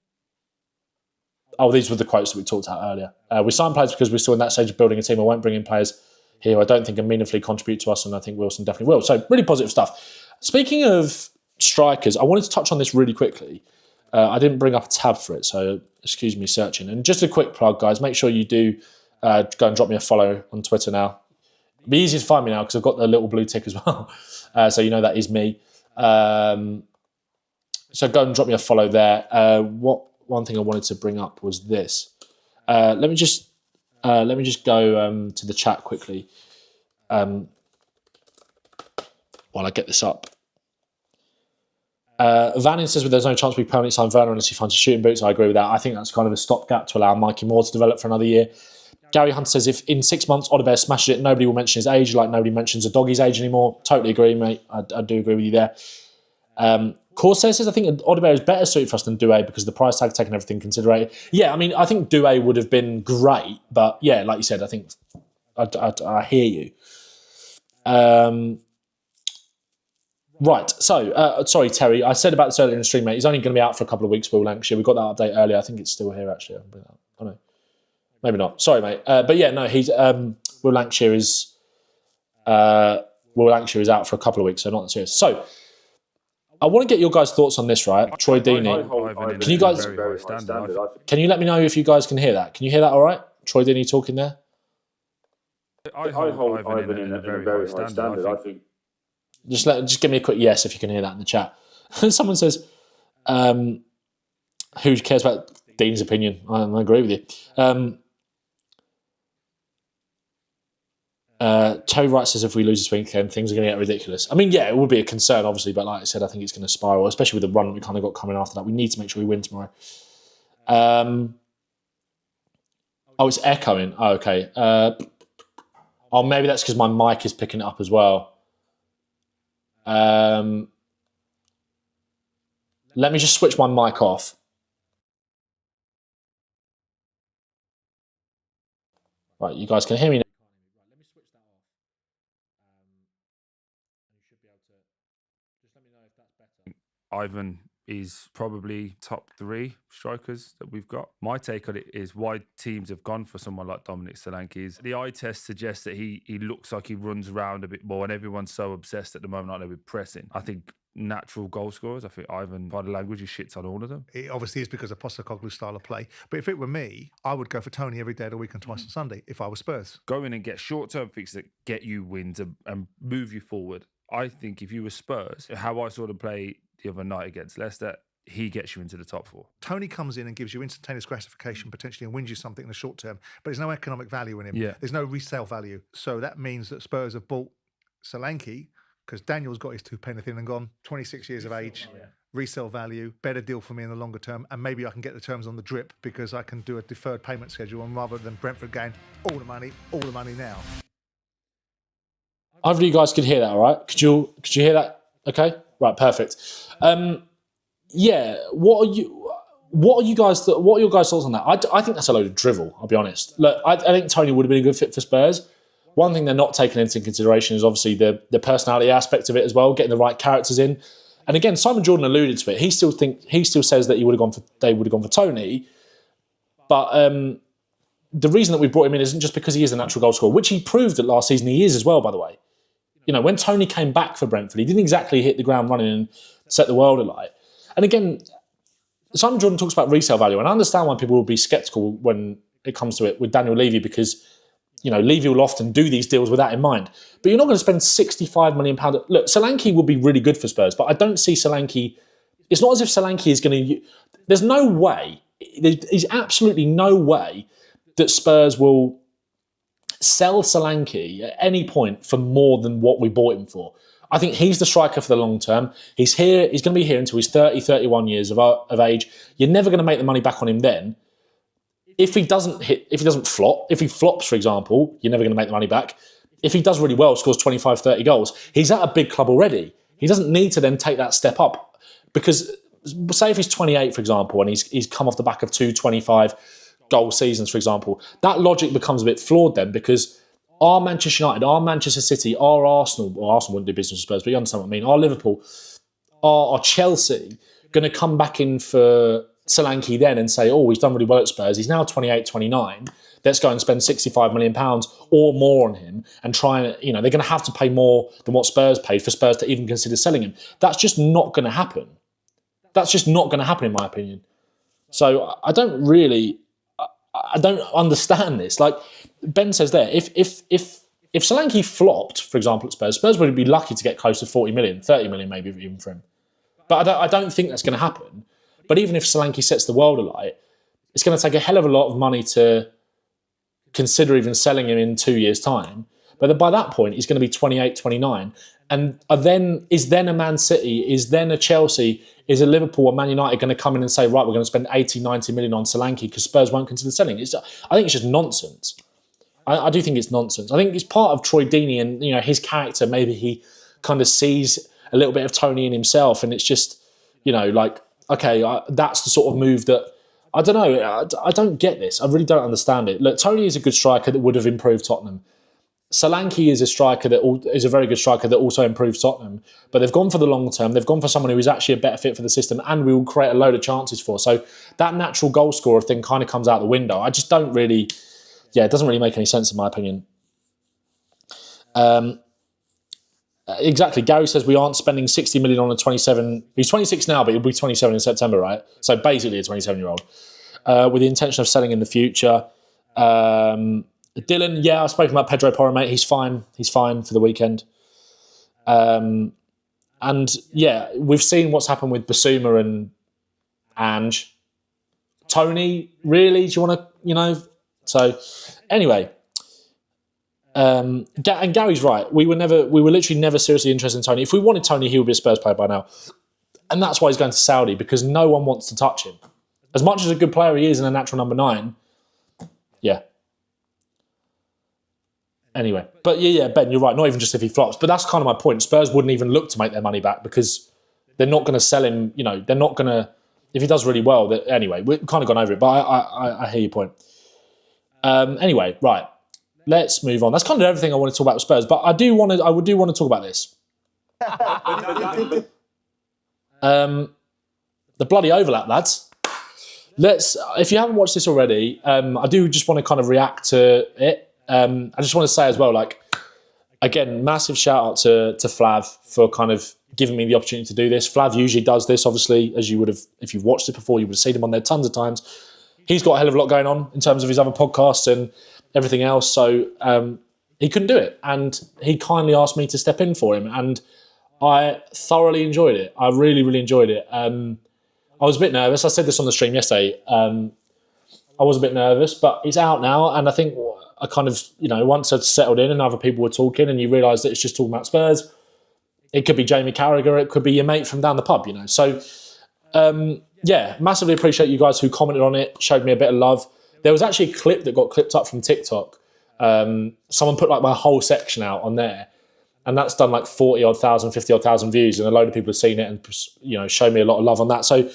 these were the quotes that we talked about earlier. We signed players because we're still in that stage of building a team. I won't bring in players here I don't think can meaningfully contribute to us, and I think Wilson definitely will. So really positive stuff. Speaking of strikers, I wanted to touch on this really quickly. I didn't bring up a tab for it, so excuse me searching. And just a quick plug, guys. Make sure you do Go and drop me a follow on Twitter now. It'll be easy to find me now because I've got the little blue tick as well. So you know that is me. So go and drop me a follow there. One thing I wanted to bring up was this. Let me just go to the chat quickly while I get this up. Vannin says, well, there's no chance we permanently sign Werner unless he finds his shooting boots. I agree with that. I think that's kind of a stopgap to allow Mikey Moore to develop for another year. Gary Hunter says, if in 6 months Odobert smashes it, nobody will mention his age, like nobody mentions a doggy's age anymore. Totally agree, mate. I do agree with you there. Corsair says, I think Odobert is better suited for us than Doué because the price tag taking everything considered. Yeah, I mean, I think Doué would have been great, but yeah, like you said, I think I hear you. Right, so, sorry, Terry, I said about this earlier in the stream, mate. He's only going to be out for a couple of weeks, Will Lancashire. We got that update earlier. I think it's still here, actually. I don't know. Maybe not. Sorry, mate. But yeah, no, he's Will Lancashire is out for a couple of weeks, so not that serious. So, I want to get your guys' thoughts on this, right? Troy Deeney. Can you guys? Can you let me know if you guys can hear that? Can you hear that? All right, Troy Deeney talking there. I hold Ivan in a very high standard. I think. Just give me a quick yes if you can hear that in the chat. Someone says, "Who cares about Dean's opinion?" I agree with you. Terry Wright says, if we lose this weekend, things are going to get ridiculous. I mean, yeah, it would be a concern, obviously, but like I said, I think it's going to spiral, especially with the run we kind of got coming after that. We need to make sure we win tomorrow. Oh, it's echoing. Oh, okay. Maybe that's because my mic is picking it up as well. Let me just switch my mic off. Right, you guys can hear me now. Ivan is probably top 3 strikers that we've got. My take on it is why teams have gone for someone like Dominic Solanke is the eye test suggests that he looks like he runs around a bit more, and everyone's so obsessed at the moment, aren't they, with pressing. I think natural goal scorers, I think Ivan, by the language, he shits on all of them. It obviously is because of Postecoglou's style of play. But if it were me, I would go for Tony every day of the week and twice on Sunday if I was Spurs. Go in and get short-term fixes that get you wins and move you forward. I think if you were Spurs, how I saw them play the other night against Leicester, he gets you into the top 4. Tony comes in and gives you instantaneous gratification potentially and wins you something in the short term, but there's no economic value in him. Yeah. There's no resale value. So that means that Spurs have bought Solanke because Daniel's got his 2 penneth in and gone, 26 years of age, resale value, better deal for me in the longer term, and maybe I can get the terms on the drip because I can do a deferred payment schedule and rather than Brentford going all the money now. Either of you guys could hear that, all right? Could you hear that? Okay, right, perfect. Yeah, what are your guys' thoughts on that? I think that's a load of drivel, I'll be honest. Look, I think Tony would have been a good fit for Spurs. One thing they're not taking into consideration is obviously the personality aspect of it as well, getting the right characters in. And again, Simon Jordan alluded to it. He still says that they would have gone for Tony. But the reason that we brought him in isn't just because he is a natural goal scorer, which he proved that last season he is as well, by the way. You know, when Tony came back for Brentford, he didn't exactly hit the ground running and set the world alight. And again, Simon Jordan talks about resale value, and I understand why people will be sceptical when it comes to it with Daniel Levy because, you know, Levy will often do these deals with that in mind. But you're not going to spend £65 million. Look, Solanke would be really good for Spurs, but I don't see Solanke. It's not as if Solanke is going to. There's no way. There's absolutely no way that Spurs will sell Solanke at any point for more than what we bought him for. I think he's the striker for the long term. He's here. He's going to be here until he's 30, 31 years of age. You're never going to make the money back on him then. If he doesn't flop, if he flops, for example, you're never going to make the money back. If he does really well, scores 25, 30 goals, he's at a big club already. He doesn't need to then take that step up because say if he's 28, for example, and he's come off the back of 2 25 goal seasons, for example, that logic becomes a bit flawed then because are Manchester United, are Manchester City, are Arsenal, well, Arsenal wouldn't do business with Spurs, but you understand what I mean, are Liverpool, are Chelsea going to come back in for Solanke then and say, oh, he's done really well at Spurs, he's now 28, 29, let's go and spend £65 million or more on him and try and, you know, they're going to have to pay more than what Spurs paid for Spurs to even consider selling him. That's just not going to happen. That's just not going to happen in my opinion. So I don't really... I don't understand this. Like Ben says there, if Solanke flopped, for example, at Spurs would be lucky to get close to 40 million, 30 million maybe even for him. But I don't think that's going to happen. But even if Solanke sets the world alight, it's going to take a hell of a lot of money to consider even selling him in 2 years' time. But by that point, he's going to be 28, 29. And then a Man City, is then a Chelsea, is a Liverpool or Man United going to come in and say, right, we're going to spend 80, 90 million on Solanke because Spurs won't consider selling? I think it's just nonsense. I do think it's nonsense. I think it's part of Troy Deeney and his character. Maybe he kind of sees a little bit of Tony in himself, and it's just, okay, that's the sort of move that, I don't know, I don't get this. I really don't understand it. Look, Tony is a good striker that would have improved Tottenham. Solanke is a striker that is a very good striker that also improves Tottenham. But they've gone for the long term. They've gone for someone who is actually a better fit for the system and we will create a load of chances for. So that natural goal scorer thing kind of comes out the window. I just don't really, it doesn't really make any sense in my opinion. Exactly. Gary says we aren't spending 60 million on a 27. He's 26 now, but he'll be 27 in September, right? So basically a 27-year-old. With the intention of selling in the future. Dylan, I've spoken about Pedro Porro, mate. He's fine. He's fine for the weekend. And we've seen what's happened with Basuma and Ange. Tony, really? Do you want to, So, anyway. And Gary's right. We were literally never seriously interested in Tony. If we wanted Tony, he would be a Spurs player by now. And that's why he's going to Saudi, because no one wants to touch him. As much as a good player he is and a natural number 9, Anyway, but Ben, you're right. Not even just if he flops, but that's kind of my point. Spurs wouldn't even look to make their money back because they're not going to sell him. They're not going to. If he does really well, anyway, we've kind of gone over it. But I hear your point. Anyway, right. Let's move on. That's kind of everything I want to talk about with Spurs. But I do want to talk about this. The bloody overlap, lads. If you haven't watched this already, I do just want to kind of react to it. I just want to say as well, again, massive shout out to Flav for kind of giving me the opportunity to do this. Flav usually does this, obviously, as you would have, if you've watched it before, you would have seen him on there tons of times. He's got a hell of a lot going on in terms of his other podcasts and everything else. So he couldn't do it. And he kindly asked me to step in for him. And I thoroughly enjoyed it. I really, really enjoyed it. I was a bit nervous. I said this on the stream yesterday. I was a bit nervous, but it's out now. And I think I kind of, once I'd settled in and other people were talking and you realise that it's just talking about Spurs, it could be Jamie Carragher, it could be your mate from down the pub, So, massively appreciate you guys who commented on it, showed me a bit of love. There was actually a clip that got clipped up from TikTok. Someone put my whole section out on there. And that's done 40-odd thousand, 50-odd thousand views. And a load of people have seen it and, showed me a lot of love on that. So,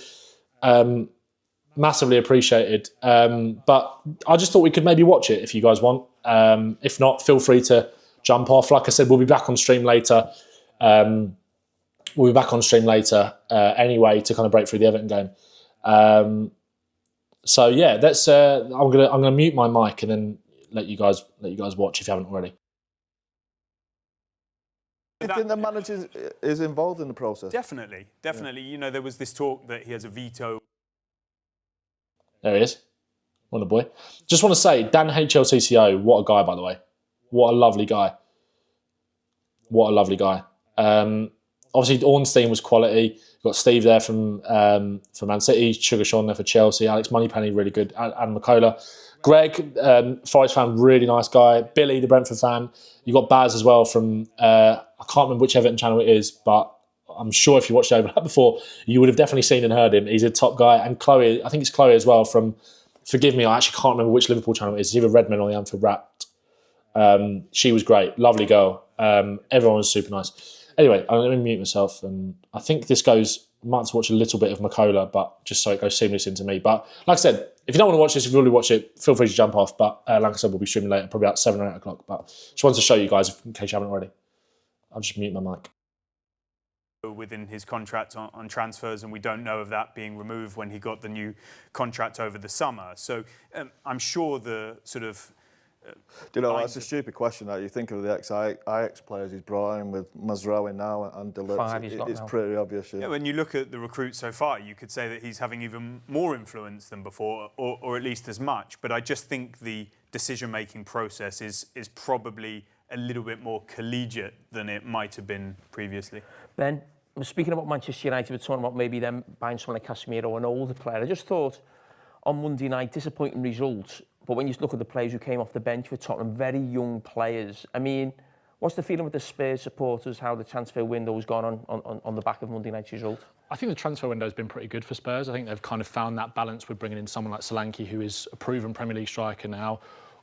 massively appreciated. But I just thought we could maybe watch it if you guys want. If not, feel free to jump off. Like I said, we'll be back on stream later. Anyway to kind of break through the Everton game. That's. I'm gonna mute my mic and then let you guys watch if you haven't already. Do you think the manager is involved in the process? Definitely. Yeah. There was this talk that he has a veto. There he is. What a boy. Just want to say, Dan HLCCO, what a guy, by the way. What a lovely guy. Obviously, Ornstein was quality. You've got Steve there from Man City, Sugar Sean there for Chelsea, Alex Moneypenny, really good, and McCullough. Greg, Forest fan, really nice guy. Billy, the Brentford fan. You got Baz as well from, I can't remember which Everton channel it is, but I'm sure if you watched Overlap before, you would have definitely seen and heard him. He's a top guy. And Chloe, I think it's Chloe as well from, forgive me, I actually can't remember which Liverpool channel it is. It's either Redmen or the Anfield Wrapped. She was great. Lovely girl. Everyone was super nice. Anyway, I'm going to mute myself. And I think this goes, I might have to watch a little bit of McCullough, but just so it goes seamless into me. But like I said, if you don't want to watch this, if you've already watched it, feel free to jump off. But like I said, we'll be streaming later, probably about 7 or 8 o'clock. But just wanted to show you guys, in case you haven't already. I'll just mute my mic. Within his contract on transfers, and we don't know of that being removed when he got the new contract over the summer. So I'm sure the sort of Do you know, that's a stupid question. That you think of the ex-Ajax players he's brought in with Mazraoui now and De Ligt. 5 he's got It's now. pretty obvious. Yeah, when you look at the recruits so far, you could say that he's having even more influence than before, or at least as much. But I just think the decision-making process is probably a little bit more collegiate than it might have been previously. Ben, speaking about Manchester United, we're talking about maybe them buying someone like Casemiro, an older player. I just thought on Monday night, disappointing results. But when you look at the players who came off the bench for Tottenham, very young players. I mean, what's the feeling with the Spurs supporters, how the transfer window's gone on the back of Monday night's result? I think the transfer window has been pretty good for Spurs. I think they've kind of found that balance with bringing in someone like Solanke, who is a proven Premier League striker now.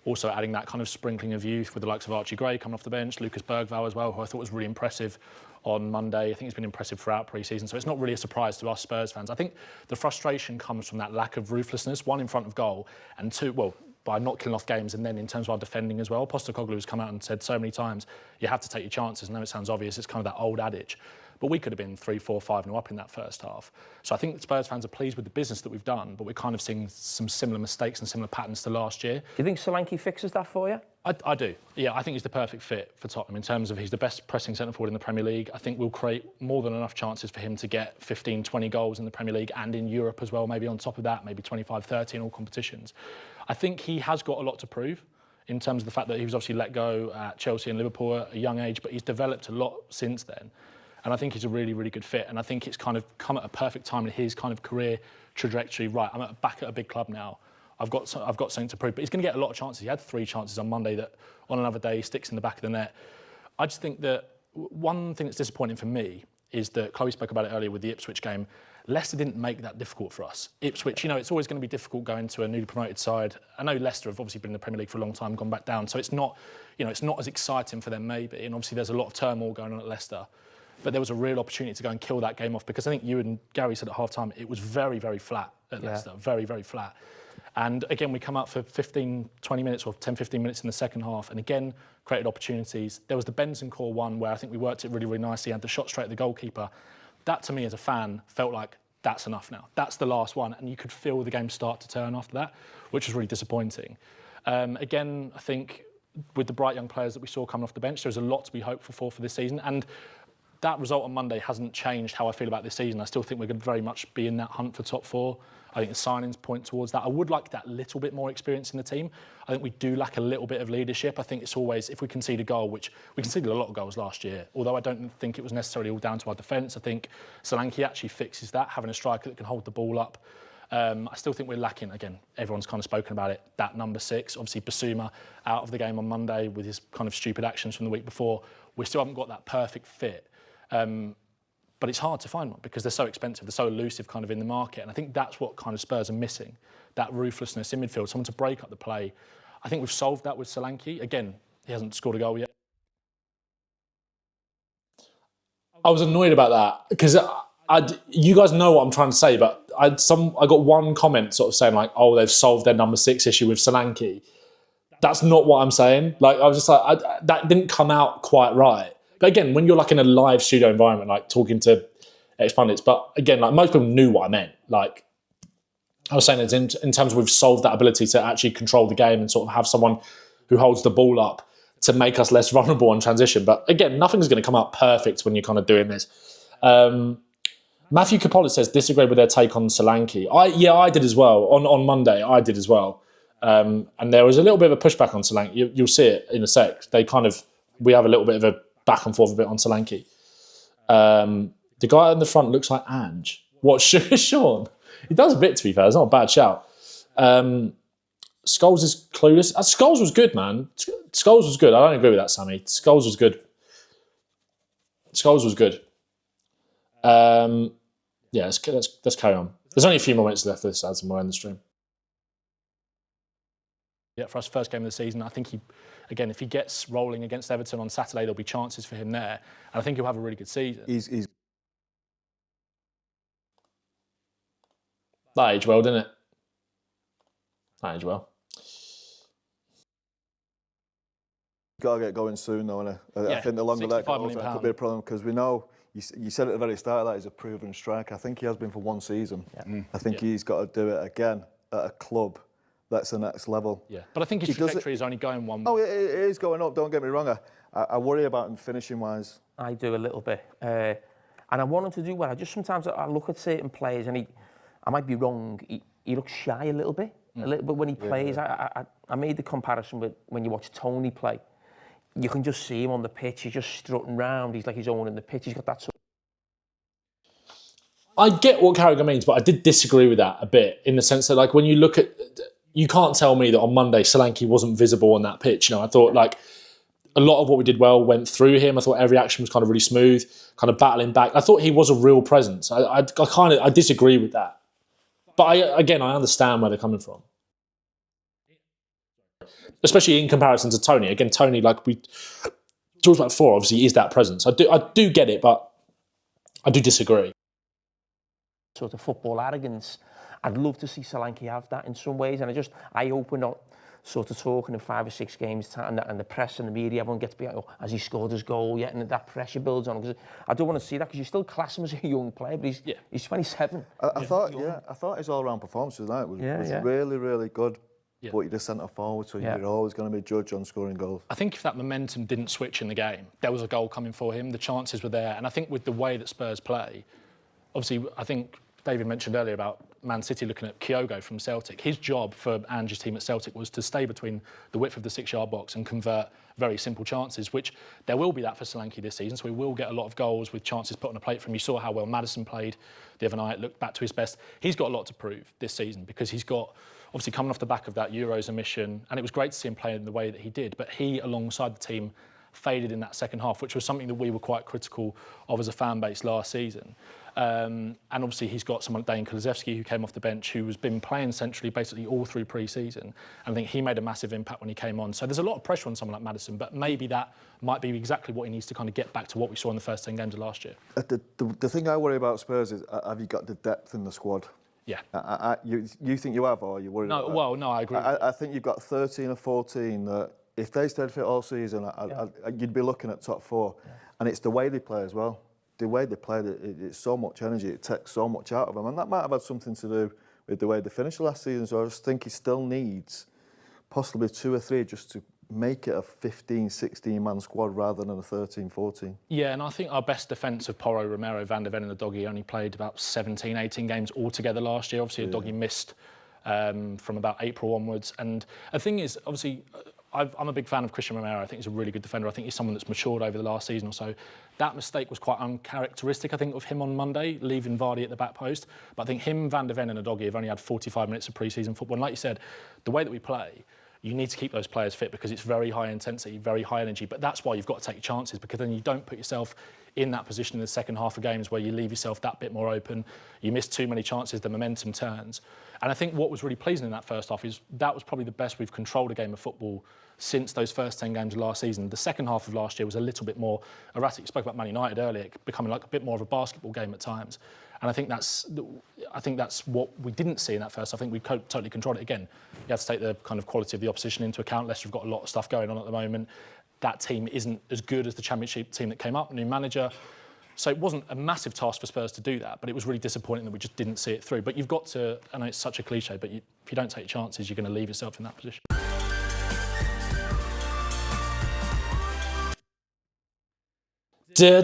Also adding that kind of sprinkling of youth with the likes of Archie Gray coming off the bench, Lucas Bergvall as well, who I thought was really impressive on Monday. I think he's been impressive throughout pre-season, so it's not really a surprise to us Spurs fans. I think the frustration comes from that lack of ruthlessness, one in front of goal, and two, well, by not killing off games, and then in terms of our defending as well. Postecoglou has come out and said so many times, you have to take your chances. I know it sounds obvious, it's kind of that old adage, but we could have been 3-4, 5-0 up in that first half. So I think Spurs fans are pleased with the business that we've done, but we're kind of seeing some similar mistakes and similar patterns to last year. Do you think Solanke fixes that for you? I do. Yeah, I think he's the perfect fit for Tottenham in terms of he's the best pressing centre forward in the Premier League. I think we'll create more than enough chances for him to get 15, 20 goals in the Premier League and in Europe as well, maybe on top of that, maybe 25, 30 in all competitions. I think he has got a lot to prove in terms of the fact that he was obviously let go at Chelsea and Liverpool at a young age, but he's developed a lot since then. And I think he's a really, really good fit. And I think it's kind of come at a perfect time in his kind of career trajectory. Right, I'm back at a big club now. I've got something to prove. But he's going to get a lot of chances. He had 3 chances on Monday that on another day he sticks in the back of the net. I just think that one thing that's disappointing for me is that Chloe spoke about it earlier with the Ipswich game. Leicester didn't make that difficult for us. Ipswich, you know, it's always going to be difficult going to a newly promoted side. I know Leicester have obviously been in the Premier League for a long time, gone back down. So it's not, you know, it's not as exciting for them maybe. And obviously there's a lot of turmoil going on at Leicester. But there was a real opportunity to go and kill that game off because I think you and Gary said at half-time it was very, very flat at Leicester, very, very flat. And again, we come out for 15, 20 minutes or 10, 15 minutes in the second half and again, created opportunities. There was the Bentancur one where I think we worked it really, really nicely, had the shot straight at the goalkeeper. That to me as a fan felt like that's enough now. That's the last one. And you could feel the game start to turn after that, which was really disappointing. Again, I think with the bright young players that we saw coming off the bench, there's a lot to be hopeful for this season. And that result on Monday hasn't changed how I feel about this season. I still think we're going to very much be in that hunt for top 4. I think the signings point towards that. I would like that little bit more experience in the team. I think we do lack a little bit of leadership. I think it's always, if we concede a goal, which we conceded a lot of goals last year, although I don't think it was necessarily all down to our defence. I think Solanke actually fixes that, having a striker that can hold the ball up. I still think we're lacking, again, everyone's kind of spoken about it, that number 6. Obviously, Basuma out of the game on Monday with his kind of stupid actions from the week before. We still haven't got that perfect fit. But it's hard to find one because they're so expensive, they're so elusive kind of in the market. And I think that's what kind of Spurs are missing, that ruthlessness in midfield, someone to break up the play. I think we've solved that with Solanke. Again, he hasn't scored a goal yet. I was annoyed about that because you guys know what I'm trying to say, but I got one comment sort of saying like, oh, they've solved their number 6 issue with Solanke. That's not what I'm saying. Like, I was just like, that didn't come out quite right. But again, when you're like in a live studio environment, like talking to ex-pundits, but again, like most people knew what I meant. Like I was saying, it's in terms of we've solved that ability to actually control the game and sort of have someone who holds the ball up to make us less vulnerable on transition. But again, nothing's going to come out perfect when you're kind of doing this. Matthew Capola says, disagree with their take on Solanke. I did as well. On Monday, I did as well. And there was a little bit of a pushback on Solanke. You'll see it in a sec. We have a little bit of a back and forth a bit on Solanke. The guy in the front looks like Ange. What, Sean? He does a bit, to be fair. It's not a bad shout. Scholes is clueless. Scholes was good, man. Scholes was good. I don't agree with that, Sammy. Scholes was good. Yeah, let's carry on. There's only a few more minutes left of this as we'll end the stream. Yeah, for us, first game of the season, I think again, if he gets rolling against Everton on Saturday, there'll be chances for him there. And I think he'll have a really good season. He's That aged well, didn't it? That aged well. got to get going soon, though, innit? I think the longer that goes, that could be a problem because we know, you said at the very start that he's a proven striker. I think he has been for one season. Yeah. I think he's got to do it again at a club that's the next level. Yeah, but I think his trajectory is only going one way. Oh, it is going up, don't get me wrong. I worry about him finishing-wise. I do a little bit. And I want him to do well. I just sometimes I look at certain players and I might be wrong, he looks shy a little bit. A little bit when he plays. I made the comparison with when you watch Tony play. You can just see him on the pitch. He's just strutting round. He's like his own in the pitch. He's got that sort I get what Carragher means, but I did disagree with that a bit in the sense that, like, when you look at, you can't tell me that on Monday Solanke wasn't visible on that pitch. You know, I thought like a lot of what we did well went through him. I thought every action was kind of really smooth, kind of battling back. I thought he was a real presence. I disagree with that, but I understand where they're coming from, especially in comparison to Tony. Again, Tony, like we talked about before, obviously is that presence. I do get it, but I do disagree. of football arrogance. I'd love to see Solanke have that in some ways, and I hope we're not sort of talking in 5 or 6 games time, and the press and the media, everyone gets to be like, oh, has he scored his goal yet? And that pressure builds on him, because I don't want to see that, because you still class him as a young player, but he's 27. I thought his all-round performance tonight was really, really good. Yeah. But you're the centre forward, so you're always going to be judged on scoring goals. I think if that momentum didn't switch in the game, there was a goal coming for him, the chances were there, and I think with the way that Spurs play, obviously, I think David mentioned earlier about Man City looking at Kyogo from Celtic. His job for Ange's team at Celtic was to stay between the width of the 6-yard box and convert very simple chances, which there will be that for Solanke this season, so we will get a lot of goals with chances put on a plate for him. You saw how well Maddison played the other night, looked back to his best. He's got a lot to prove this season, because he's got, obviously coming off the back of that Euros omission, and it was great to see him play in the way that he did, but he, alongside the team, faded in that second half, which was something that we were quite critical of as a fan base last season. And obviously he's got someone like Dane Kulusevski, who came off the bench, who has been playing centrally basically all through pre-season. And I think he made a massive impact when he came on. So there's a lot of pressure on someone like Maddison, but maybe that might be exactly what he needs to kind of get back to what we saw in the first 10 games of last year. The thing I worry about Spurs is, have you got the depth in the squad? Yeah. You think you have, or are you worried about that? Well, no, I agree. I think you've got 13 or 14 that, if they stayed fit all season, you'd be looking at top 4. Yeah. And it's the way they play as well. The way they play, it's so much energy, it takes so much out of them. And that might have had something to do with the way they finished last season. So I just think he still needs possibly 2 or 3 just to make it a 15, 16-man squad rather than a 13, 14. Yeah, and I think our best defence of Porro, Romero, Van der Ven and the Doggy only played about 17, 18 games altogether last year. Obviously, the Doggy missed from about April onwards. And the thing is, obviously, I'm a big fan of Christian Romero. I think he's a really good defender. I think he's someone that's matured over the last season or so. That mistake was quite uncharacteristic, I think, of him on Monday, leaving Vardy at the back post. But I think him, Van der Ven and Doggy have only had 45 minutes of pre-season football. And like you said, the way that we play, you need to keep those players fit, because it's very high intensity, very high energy. But that's why you've got to take chances, because then you don't put yourself in that position in the second half of games where you leave yourself that bit more open. You miss too many chances, the momentum turns. And I think what was really pleasing in that first half is that was probably the best we've controlled a game of football since those first 10 games of last season. The second half of last year was a little bit more erratic. You spoke about Man United earlier, becoming like a bit more of a basketball game at times. And I think that's what we didn't see in that first. I think we totally controlled it. Again, you have to take the kind of quality of the opposition into account. Leicester have got a lot of stuff going on at the moment. That team isn't as good as the Championship team that came up, new manager. So it wasn't a massive task for Spurs to do that, but it was really disappointing that we just didn't see it through. But you've got to, I know it's such a cliche, but if you don't take chances, you're going to leave yourself in that position. Yeah,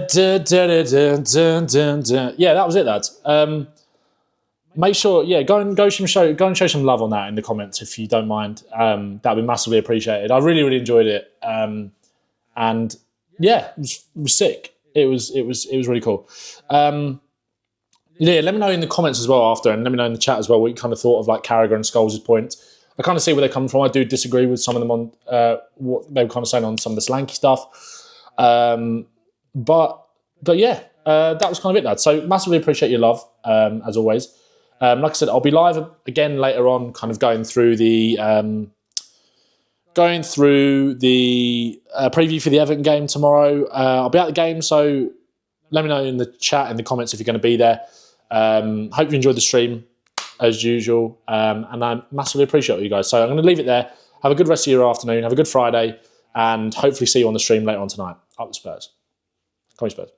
that was it, lads. Make sure, go and show some love on that in the comments if you don't mind. That'd be massively appreciated. I really, really enjoyed it. And yeah, it was sick. It was really cool. Let me know in the comments as well after, and let me know in the chat as well what you kind of thought of like Carragher and Scholes' points. I kind of see where they're coming from. I do disagree with some of them on what they were kind of saying on some of the Solanke stuff. But yeah, that was kind of it, lads. So massively appreciate your love, as always. Like I said, I'll be live again later on, kind of going through the preview for the Everton game tomorrow. I'll be at the game, so let me know in the chat, in the comments if you're going to be there. Hope you enjoyed the stream, as usual, and I massively appreciate you guys. So I'm going to leave it there. Have a good rest of your afternoon. Have a good Friday, and hopefully see you on the stream later on tonight. Up the Spurs. Come on, Spurs.